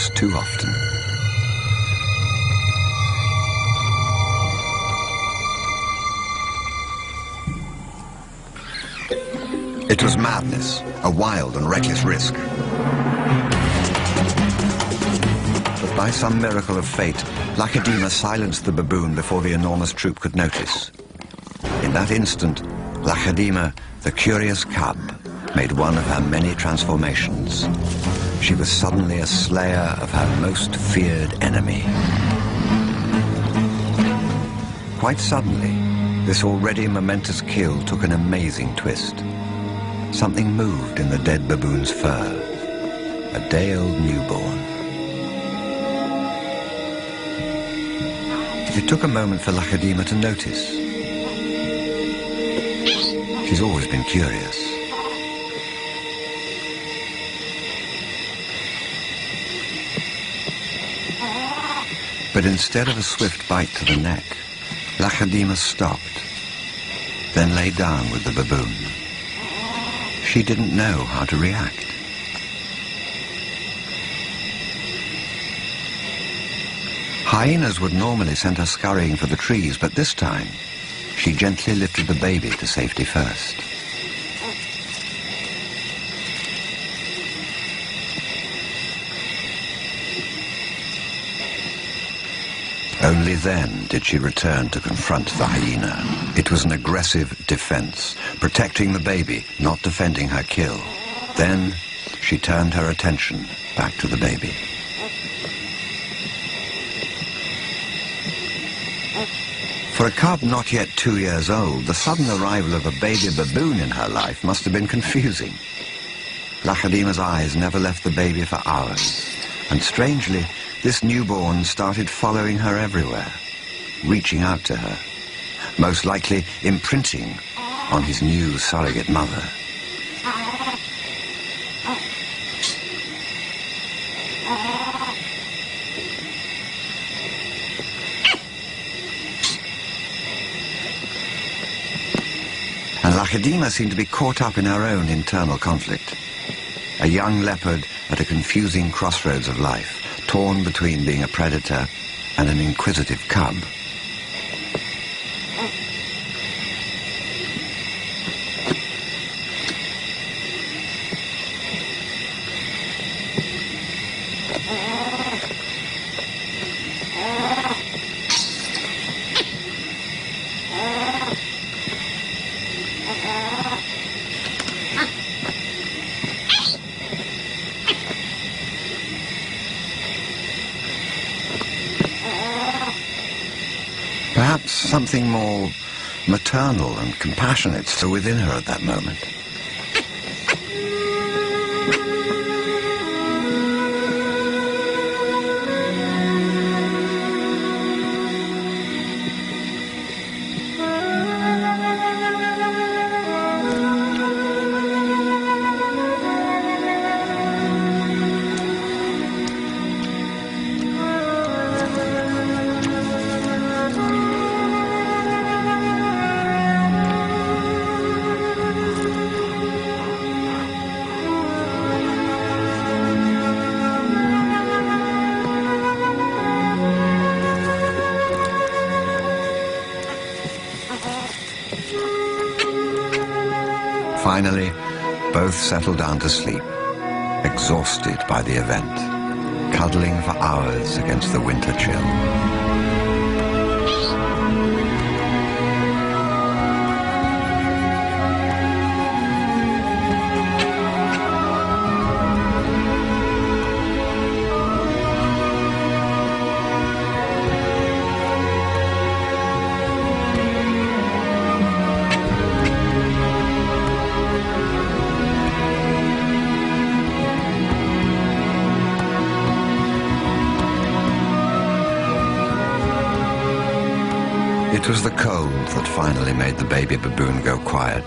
perhaps too often. It was madness, a wild and reckless risk. But by some miracle of fate, Lacedaemon silenced the baboon before the enormous troop could notice. In that instant, Lacedaemon, the curious cub, made one of her many transformations. She was suddenly a slayer of her most feared enemy. Quite suddenly, this already momentous kill took an amazing twist. Something moved in the dead baboon's fur. A day-old newborn. It took a moment for Lacedaemon to notice. She's always been curious. But instead of a swift bite to the neck, Lacedaemon stopped, then lay down with the baboon. She didn't know how to react. Hyenas would normally send her scurrying for the trees, but this time, she gently lifted the baby to safety first. Only then did she return to confront the hyena. It was an aggressive defense, protecting the baby, not defending her kill. Then she turned her attention back to the baby. For a cub not yet 2 years old, the sudden arrival of a baby baboon in her life must have been confusing. Lacedaemon's eyes never left the baby for hours, and strangely, this newborn started following her everywhere, reaching out to her, most likely imprinting on his new surrogate mother. And Lacedaemon seemed to be caught up in her own internal conflict. A young leopard at a confusing crossroads of life, torn between being a predator and an inquisitive cub. Perhaps something more maternal and compassionate still within her at that moment. Finally, both settled down to sleep, exhausted by the event, cuddling for hours against the winter chill. It was the cold that finally made the baby baboon go quiet.